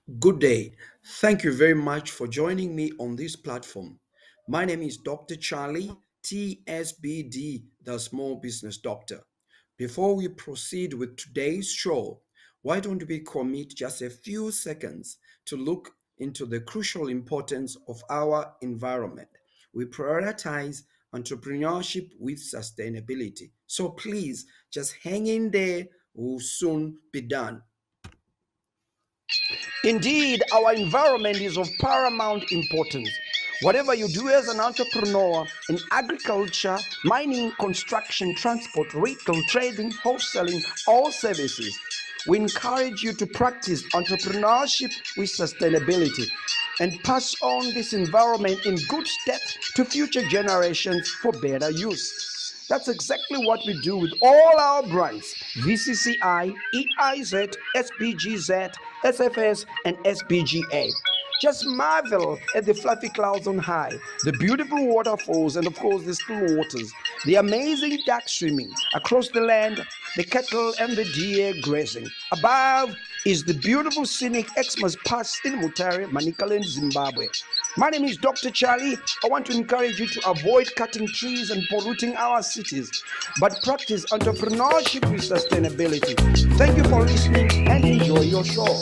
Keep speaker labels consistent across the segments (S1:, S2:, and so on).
S1: Good day. Thank you very much for joining me on this platform. My name is Dr. Charlie, TSBD, the Small Business Doctor. Before we proceed with today's show, why don't we commit just a few seconds to look into the crucial importance of our environment? We prioritize entrepreneurship with sustainability. So please just hang in there, we'll soon be done. Indeed, our environment is of paramount importance. Whatever you do as an entrepreneur in agriculture, mining, construction, transport, retail, trading, wholesaling, or services, we encourage you to practice entrepreneurship with sustainability and pass on this environment in good stead to future generations for better use. That's exactly what we do with all our brands: VCCI, EIZ, SPGZ, SFS, and SPGA. Just marvel at the fluffy clouds on high, the beautiful waterfalls, and of course the still waters, the amazing duck swimming across the land, the cattle and the deer grazing. Above is the beautiful scenic Xmas Pass in Mutare, Manicaland, Zimbabwe. My name is Dr. Charlie. I want to encourage you to avoid cutting trees and polluting our cities, but practice entrepreneurship with sustainability. Thank you for listening and enjoy your show.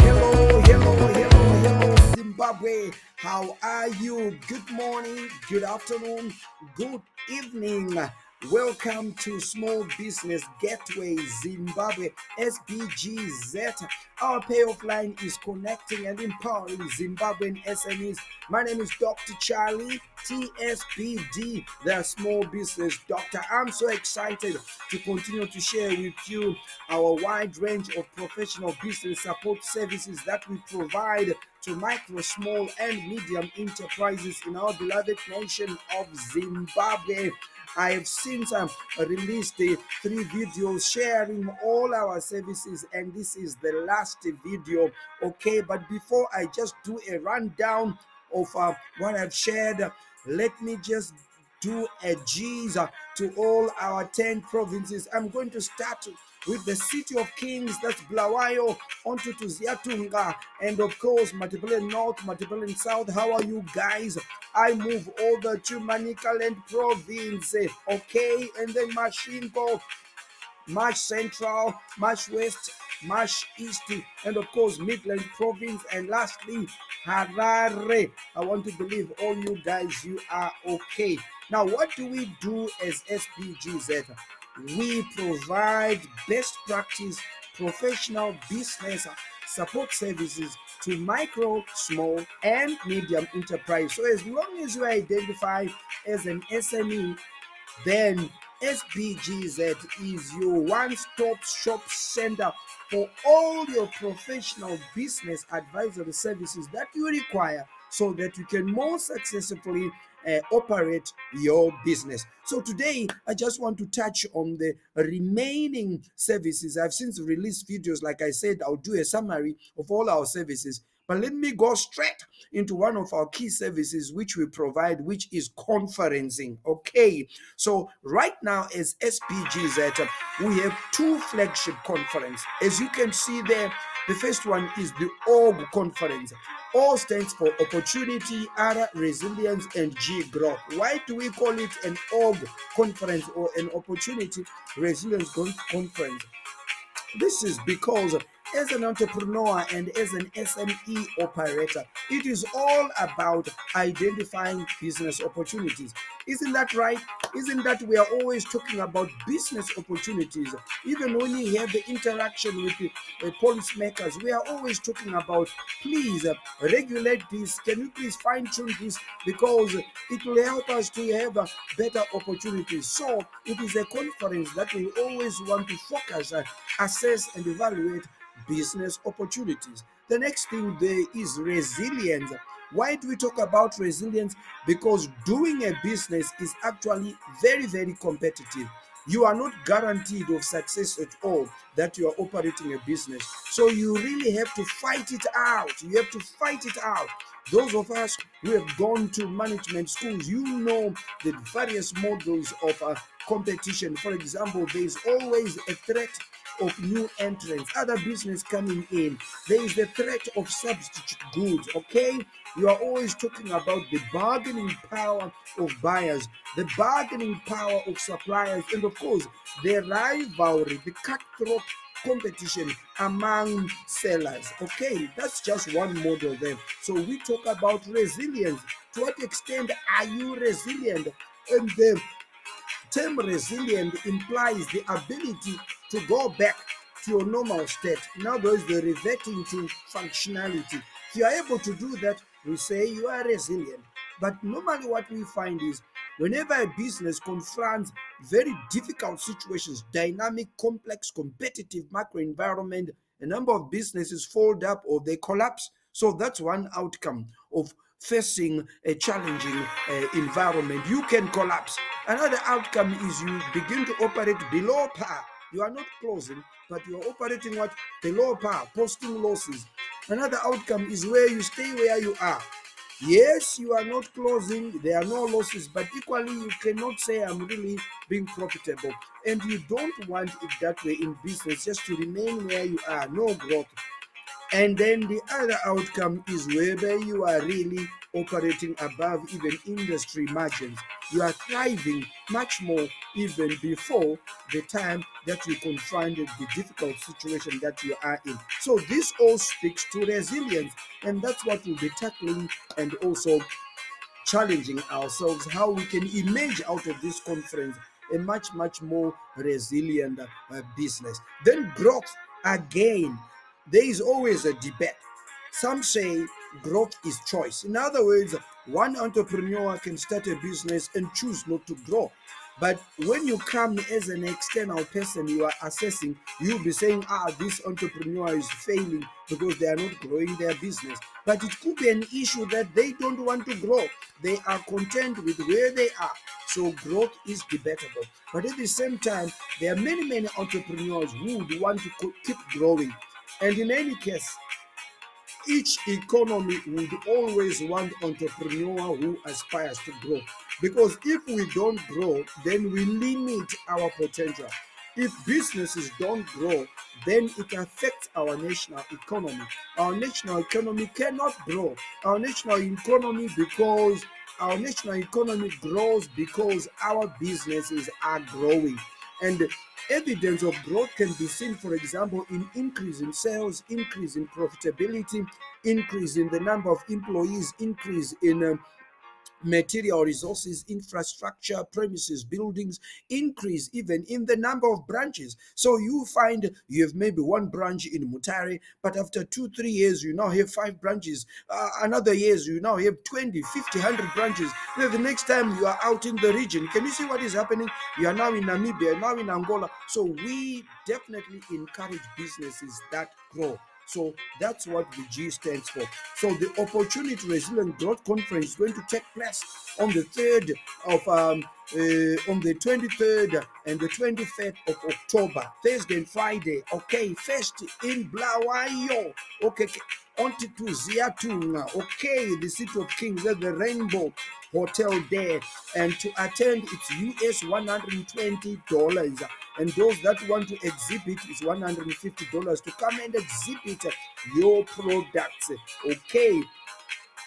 S1: Hello, Zimbabwe. How are you? Good morning, good afternoon, good evening. Welcome to Small Business Gateway Zimbabwe SBGZ. Our payoff line is connecting and empowering Zimbabwean SMEs. My name is Dr. Charlie, TSBD, the Small Business Doctor. I'm so excited to continue to share with you our wide range of professional business support services that we provide to micro, small, and medium enterprises in our beloved nation of Zimbabwe. I have since released the 3 videos sharing all our services, and this is the last video. Okay, but before I just do a rundown of what I've shared, let me just do a G's to all our 10 provinces. I'm going to start with the City of Kings, that's Bulawayo, onto to Ziatunga, and of course Matebele North, Matebele South. How are you guys? I move over to Manicaland Province, okay, and then Mashingo, March Central, March West, March East, and of course Midland Province, and lastly Harare. I want to believe all you guys, you are okay. Now, what do we do as SPGZ? We provide best practice professional business support services to micro, small, and medium enterprise. So as long as you identify as an SME, then SBGZ is your one-stop shop center for all your professional business advisory services that you require so that you can more successfully operate your business. So today, I just want to touch on the remaining services. I've since released videos. Like I said, I'll do a summary of all our services. But let me go straight into one of our key services which we provide, which is conferencing. Okay, so right now as SPGZ, we have 2 flagship conferences. As you can see there, the first one is the ORG conference. O stands for Opportunity, R Resilience, and G Growth. Why do we call it an ORG conference or an Opportunity Resilience Conference? This is because as an entrepreneur and as an SME operator, it is all about identifying business opportunities. Isn't that right? Isn't that we are always talking about business opportunities? Even when we have the interaction with the policymakers, we are always talking about, please regulate this. Can you please fine tune this? Because it will help us to have better opportunities. So it is a conference that we always want to focus, assess, and evaluate business opportunities. The next thing there is resilience. Why do we talk about resilience? Because doing a business is actually very, very competitive. You are not guaranteed of success at all that you are operating a business. So you really have to fight it out. You have to fight it out. Those of us who have gone to management schools, you know the various models of competition. For example, there is always a threat of new entrants, other business coming in. There is the threat of substitute goods. Okay, you are always talking about the bargaining power of buyers, the bargaining power of suppliers, and of course the rivalry, the cutthroat competition among sellers. Okay, that's just one model there. So we talk about resilience. To what extent are you resilient? And the term resilient implies the ability to go back to your normal state. In other words, the reverting to functionality. If you are able to do that, we say you are resilient. But normally, what we find is whenever a business confronts very difficult situations, dynamic, complex, competitive macro environment, a number of businesses fold up or they collapse. So that's one outcome of facing a challenging environment. You can collapse. Another outcome is you begin to operate below par. You are not closing, but you are operating what? Below par, posting losses. Another outcome is where you stay where you are. Yes, you are not closing, there are no losses, but equally you cannot say I'm really being profitable. And you don't want it that way in business, just to remain where you are, no growth. And then the other outcome is whether you are really operating above even industry margins. You are thriving much more even before the time that you confronted the difficult situation that you are in. So this all speaks to resilience, and that's what we'll be tackling and also challenging ourselves how we can emerge out of this conference a much more resilient business. Then growth, again, there is always a debate. Some say growth is choice. In other words, one entrepreneur can start a business and choose not to grow. But when you come as an external person, you are assessing, you'll be saying, this entrepreneur is failing because they are not growing their business. But it could be an issue that they don't want to grow. They are content with where they are. So growth is debatable. But at the same time, there are many entrepreneurs who would want to keep growing. And in any case, each economy would always want entrepreneur who aspires to grow, because if we don't grow, then we limit our potential. If businesses don't grow, then it affects our national economy. Our national economy cannot grow. Our national economy grows because our businesses are growing. And evidence of growth can be seen, for example, in increase in sales, increase in profitability, increase in the number of employees, increase in material resources, infrastructure, premises, buildings, increase even in the number of branches. So you find you have maybe one branch in Mutare, but after 2-3 years, you now have 5 branches. Another years, you now have 20, 50, 100 branches. Then the next time you are out in the region, can you see what is happening? You are now in Namibia, now in Angola. So we definitely encourage businesses that grow. So that's what the G stands for. So the Opportunity Resilient Growth Conference is going to take place on the 3rd of on the 23rd and the 25th of October, Thursday and Friday. Okay, first in Bulawayo. Okay, on to Ziatunga. Okay, the City of Kings at the Rainbow Hotel there, and to attend it's $120, and those that want to exhibit is $150 to come and exhibit your products. Okay,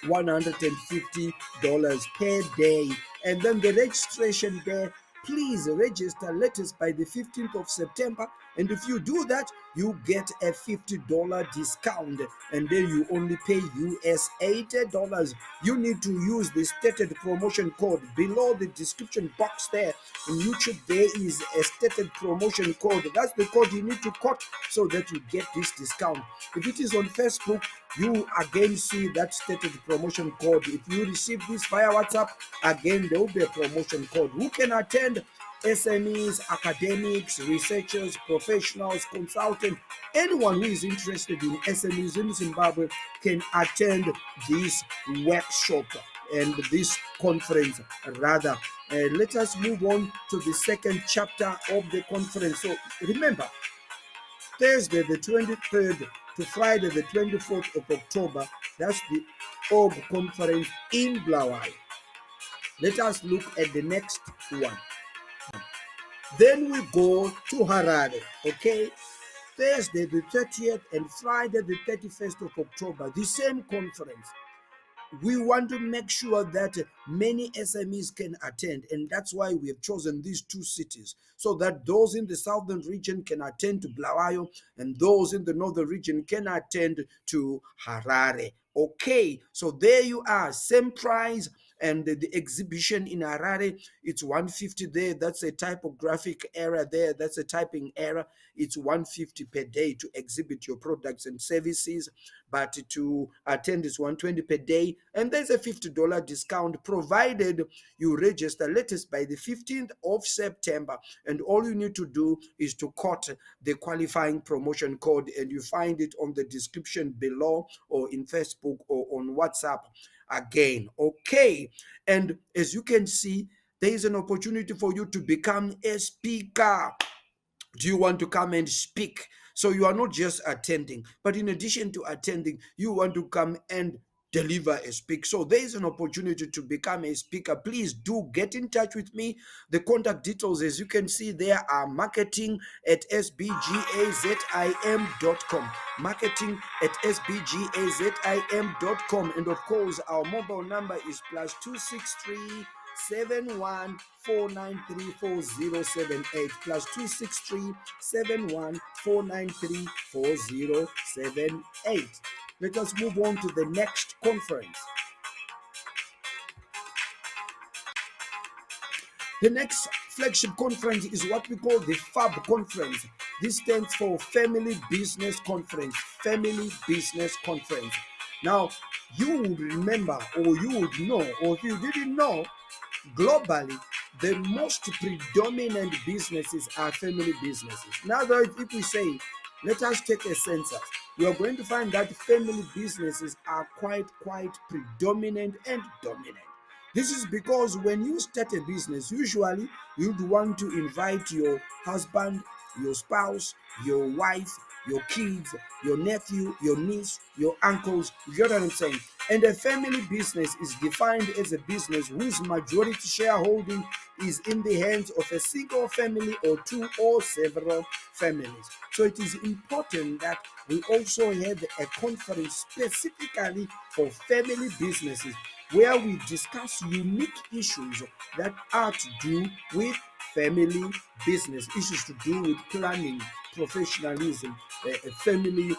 S1: $150 per day. And then the registration there please register latest by the 15th of September. And if you do that, you get a $50 discount, and then you only pay US $80. You need to use the stated promotion code below the description box there. In YouTube, there is a stated promotion code. That's the code you need to quote so that you get this discount. If it is on Facebook, you again see that stated promotion code. If you receive this via WhatsApp, again there will be a promotion code. Who can attend? SMEs, academics, researchers, professionals, consultants, anyone who is interested in SMEs in Zimbabwe can attend this workshop and this conference rather. Let us move on to the second chapter of the conference. So remember, Thursday the 23rd to Friday the 24th of October, that's the org conference in Bulawayo. Let us look at the next one. Then we go to Harare, okay? Thursday the 30th and Friday the 31st of October, the same conference. We want to make sure that many SMEs can attend, and that's why we have chosen these two cities, so that those in the southern region can attend to Bulawayo and those in the northern region can attend to Harare. Okay, so there you are, same price. And the exhibition in Harare, it's 150 there. That's a typographic error there. That's a typing error. It's 150 per day to exhibit your products and services, but to attend is 120 per day. And there's a $50 discount provided you register latest by the 15th of September. And all you need to do is to quote the qualifying promotion code, and you find it on the description below or in Facebook or on WhatsApp again. Okay, and as you can see, there is an opportunity for you to become a speaker. Do you want to come and speak? So you are not just attending, but in addition to attending, you want to come and deliver a speak. So there is an opportunity to become a speaker. Please do get in touch with me. The contact details, as you can see, there are marketing@sbgazim.com. Marketing@sbgazim.com. And of course, our mobile number is +263 +263 +714934078. Let us move on to the next conference. The next flagship conference is what we call the FAB conference. This stands for Family Business Conference. Family Business Conference. Now, you would remember, or you would know, or if you didn't know, globally, the most predominant businesses are family businesses. Now, if we say, let us take a census, we are going to find that family businesses are quite predominant and dominant. This is because when you start a business, usually you'd want to invite your husband, your spouse, your wife, your kids, your nephew, your niece, your uncles. You get what I'm saying? And a family business is defined as a business whose majority shareholding is in the hands of a single family or two or several families. So it is important that we also have a conference specifically for family businesses, where we discuss unique issues that are to do with family business, issues to do with planning, professionalism, family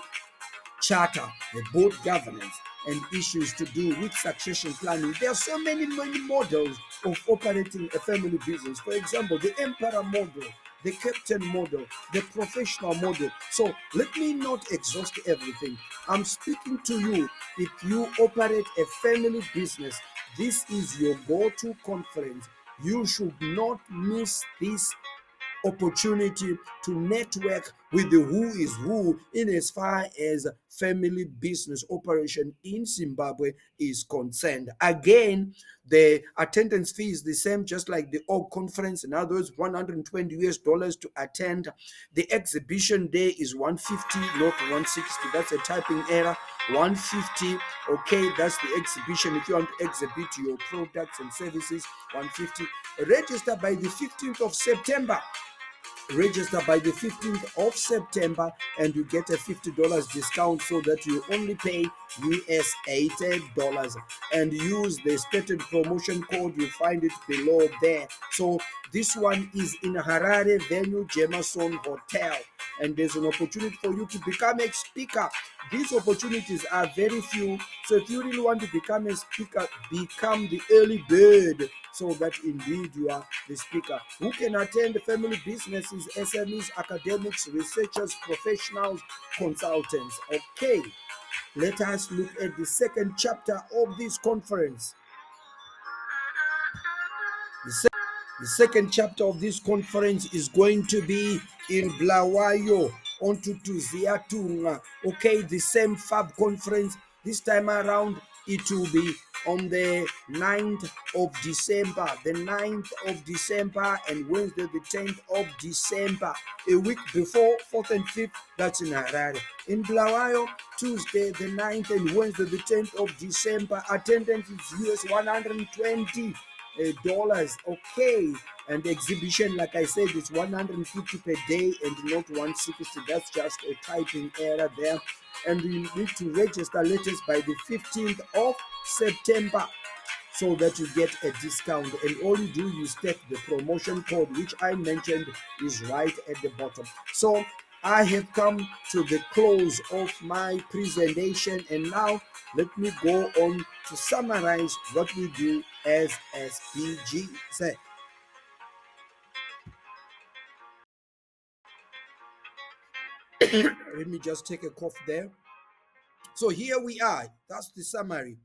S1: charter, board governance, and issues to do with succession planning. There are so many models of operating a family business. For example, the emperor model, the captain model, the professional model. So let me not exhaust everything. I'm speaking to you. If you operate a family business, this is your go-to conference. You should not miss this opportunity to network with the who is who in as far as family business operation in Zimbabwe is concerned. Again, the attendance fee is the same, just like the org conference. In other words, $120 to attend. The exhibition day is 150, not 160. That's a typing error. 150. Okay, that's the exhibition. If you want to exhibit your products and services, 150. Register by the 15th of September. register by the 15th of September and you get a $50 discount so that you only pay US $80 and use the stated promotion code. You find it below there. So this one is in Harare venue Jameson Hotel, and there's an opportunity for you to become a speaker. These opportunities are very few, so if you really want to become a speaker, become the early bird so that indeed you are the speaker. Who can attend? Family businesses, SMEs, academics, researchers, professionals, consultants. Okay, let us look at the second chapter of this conference. The second chapter of this conference is going to be in Bulawayo onto Tuziatunga. Okay, the same FAB conference. This time around, it will be on the 9th of December. The 9th of December and Wednesday, the 10th of December. A week before, 4th and 5th, that's in Harare. In Bulawayo, Tuesday, the 9th and Wednesday, the 10th of December. Attendance is US $120. Okay, and the exhibition, like I said, it's 150 per day and not 160. That's just a typing error there. And you need to register latest by the 15th of September so that you get a discount. And all you do, you state the promotion code, which I mentioned is right at the bottom. So I have come to the close of my presentation, and now let me go on to summarize what we do as SPG. Say, let me just take a cough there. So here we are. That's the summary.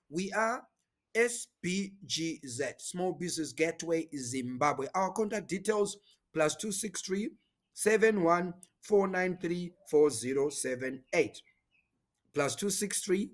S1: We are SBGZ, Small Business Gateway Zimbabwe. Our contact details +263 714934078. +263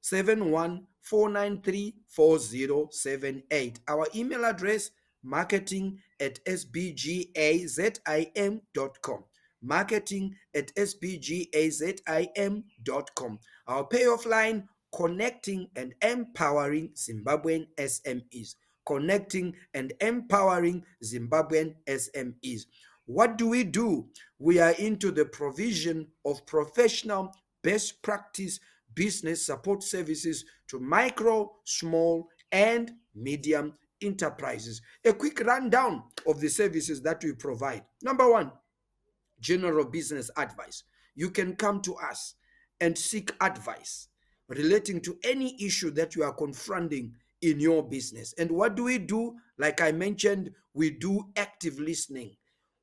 S1: 714934078. Our email address marketing@sbgazim.com. marketing@sbgazim.com. Our payoff line, connecting and empowering Zimbabwean SMEs. Connecting and empowering Zimbabwean SMEs. What do? We are into the provision of professional best practice business support services to micro, small, and medium enterprises. A quick rundown of the services that we provide. Number one, general business advice. You can come to us and seek advice relating to any issue that you are confronting in your business. And what do? Like I mentioned, we do active listening.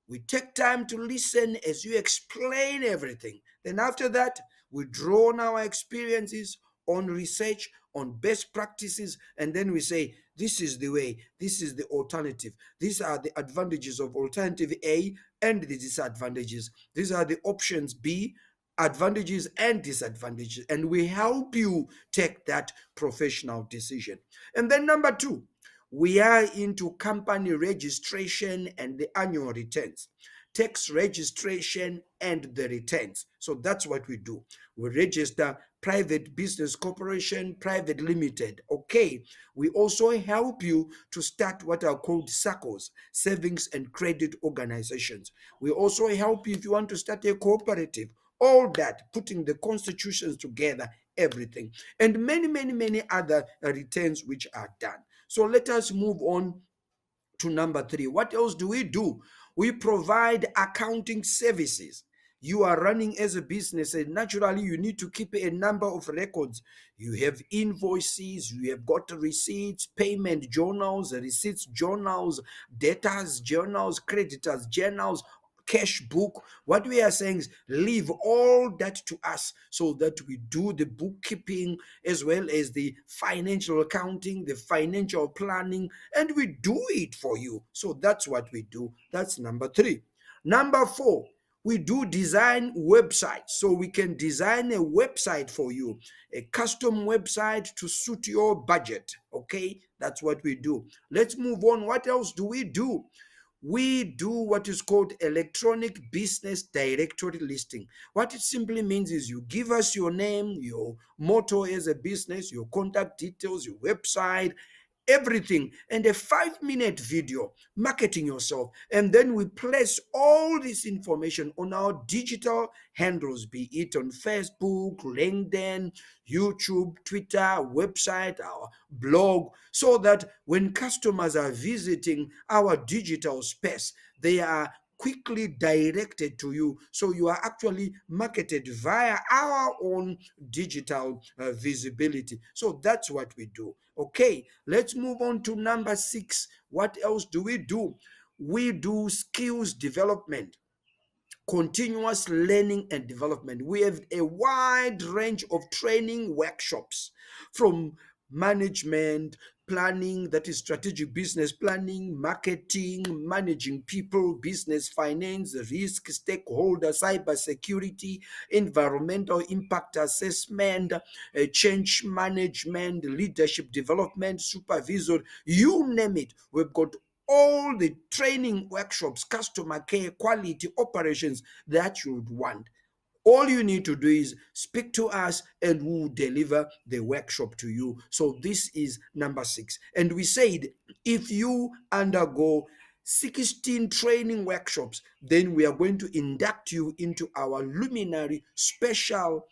S1: We take time to listen as you explain everything. Then after that, we draw on our experiences, on research, on best practices, and then we say, this is the way, this is the alternative. These are the advantages of alternative A and the disadvantages. These are the options B, advantages and disadvantages. And we help you take that professional decision. And then number two, we are into company registration and the annual returns, tax registration and the returns. So that's what we do. We register private business corporation, private limited. Okay. We also help you to start what are called SACCOs, savings and credit organizations. We also help you if you want to start a cooperative. All that, putting the constitutions together, everything, and many other returns which are done. So let us move on to number three. What else do? We provide accounting services. You are running as a business, and naturally you need to keep a number of records. You have invoices, you have got receipts, payment journals, receipts journals, debtors journals, creditors journals, cash book. What we are saying is leave all that to us so that we do the bookkeeping as well as the financial accounting, the financial planning, and we do it for you. So that's what we do. That's number three. Number four, we do design websites. So we can design a website for you, a custom website to suit your budget. Okay, that's what we do. Let's move on. What else do? We do what is called electronic business directory listing. What it simply means is you give us your name, your motto as a business, your contact details, your website, everything, and a 5-minute video marketing yourself. And then we place all this information on our digital handles, be it on Facebook, LinkedIn, YouTube, Twitter, website, our blog, so that when customers are visiting our digital space, they are quickly directed to you. So you are actually marketed via our own digital visibility. So that's what we do. Okay, let's move on to number 6. What else do we do? We do skills development, continuous learning and development. We have a wide range of training workshops, from management, planning, that is strategic business planning, marketing, managing people, business finance, risk, stakeholder, cyber security, environmental impact assessment, change management, leadership development, supervisor, you name it. We've got all the training workshops, customer care, quality, operations that you would want. All you need to do is speak to us and we will deliver the workshop to you. So this is number 6. And we said if you undergo 16 training workshops, then we are going to induct you into our luminary special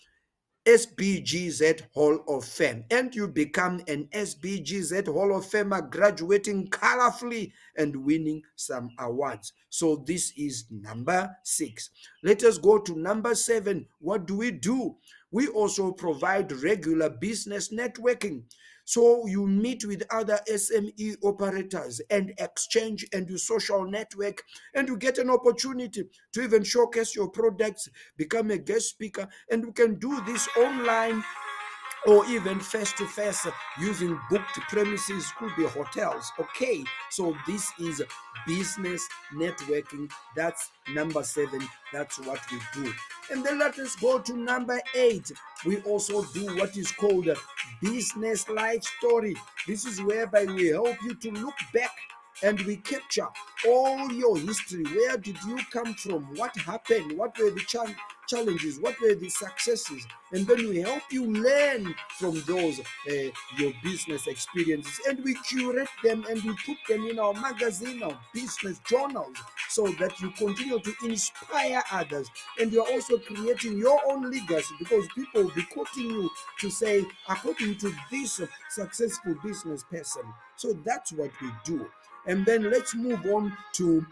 S1: SBGZ Hall of Fame, and you become an SBGZ Hall of Famer, graduating colorfully and winning some awards. So this is number 6. Let us go to number 7. What do we do? We also provide regular business networking. So you meet with other SME operators and exchange and do social network, and you get an opportunity to even showcase your products, become a guest speaker, and you can do this online or even face to face using booked premises, could be hotels. Okay, so this is business networking. That's number 7. That's what we do. And then let us go to number 8. We also do what is called a business life story. This is whereby we help you to look back and we capture all your history. Where did you come from? What happened? What were the challenges? What were the successes? And then we help you learn from those your business experiences, and we curate them and we put them in our magazine, our business journals, so that you continue to inspire others. And you're also creating your own legacy, because people will be quoting you to say, according to this successful business person. So that's what we do. And then let's move on to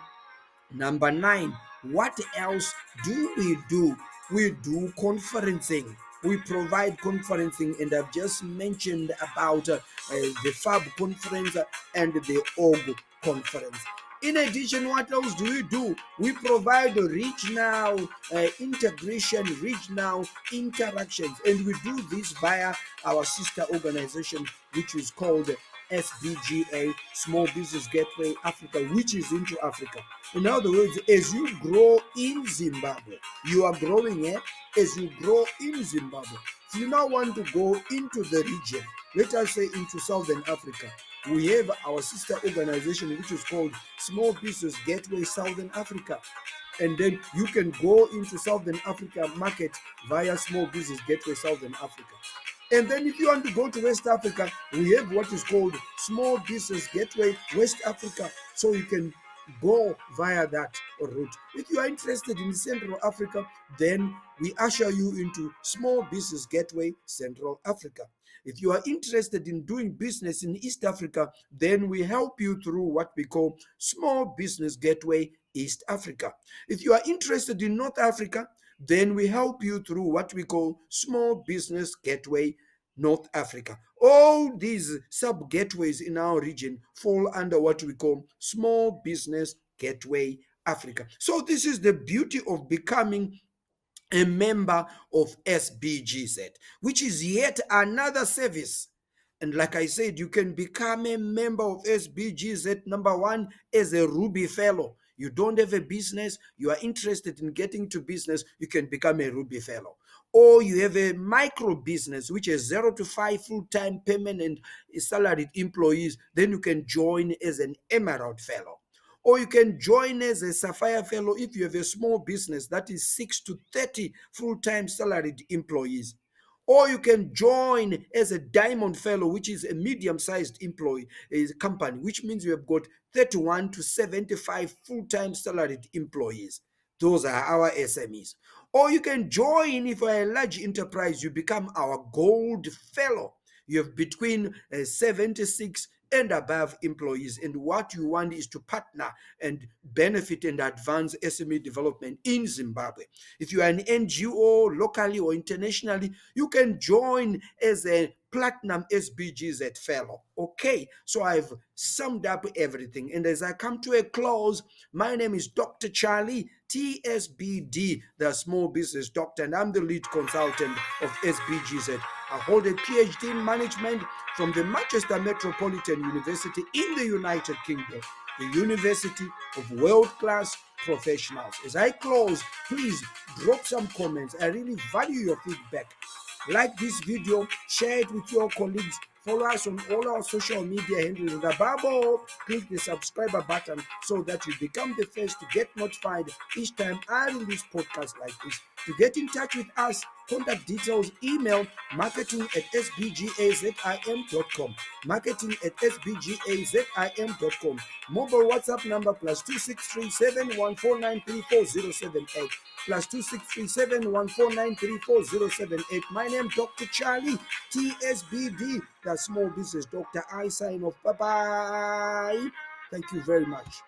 S1: number 9. What else do we do? We do conferencing. We provide conferencing, and I've just mentioned about the FAB conference and the OG conference. In addition, what else do we do? We provide regional integration, regional interactions, and we do this via our sister organization, which is called SBGA, Small Business Gateway Africa, which is into Africa. In other words, as you grow in Zimbabwe, you are growing as you grow in Zimbabwe. If you now want to go into the region, let us say into Southern Africa, we have our sister organization which is called Small Business Gateway Southern Africa. And then you can go into Southern Africa market via Small Business Gateway Southern Africa. And then if you want to go to West Africa, we have what is called Small Business Gateway West Africa. So you can go via that route. If you are interested in Central Africa, then we usher you into Small Business Gateway Central Africa. If you are interested in doing business in East Africa, then we help you through what we call Small Business Gateway East Africa. If you are interested in North Africa, then we help you through what we call Small Business Gateway North Africa. All these sub gateways in our region fall under what we call Small Business Gateway Africa. So this is the beauty of becoming a member of SBGZ, which is yet another service. And like I said, you can become a member of SBGZ, number 1, as a Ruby Fellow. You don't have a business, you are interested in getting to business, you can become a Ruby Fellow. Or you have a micro business, which is 0 to 5 full-time permanent salaried employees, then you can join as an Emerald Fellow. Or you can join as a Sapphire Fellow if you have a small business that is 6 to 30 full-time salaried employees. Or you can join as a diamond fellow, which is a medium-sized employee is a company, which means you have got 31 to 75 full-time salaried employees. Those are our SMEs. Or you can join, if you're a large enterprise, you become our gold fellow. You have between 76 and above employees, and what you want is to partner and benefit and advance SME development in Zimbabwe. If you are an NGO locally or internationally, you can join as a platinum SBGZ fellow. Okay, so I've summed up everything, and as I come to a close, my name is Dr. Charlie TSBD, the small business doctor, and I'm the lead consultant of SBGZ. I hold a PhD in management from the Manchester Metropolitan University in the United Kingdom, the University of World-Class Professionals. As I close, please drop some comments. I really value your feedback. Like this video, share it with your colleagues, follow us on all our social media handles, and above all, click the subscriber button so that you become the first to get notified each time I release podcasts like this. To get in touch with us, contact details, email marketing@sbgazim.com, marketing@sbgazim.com, mobile WhatsApp number +26371493407 +26371493407. My name Dr. Charlie TSBD, the small business doctor. I sign off. Bye bye. Thank you very much.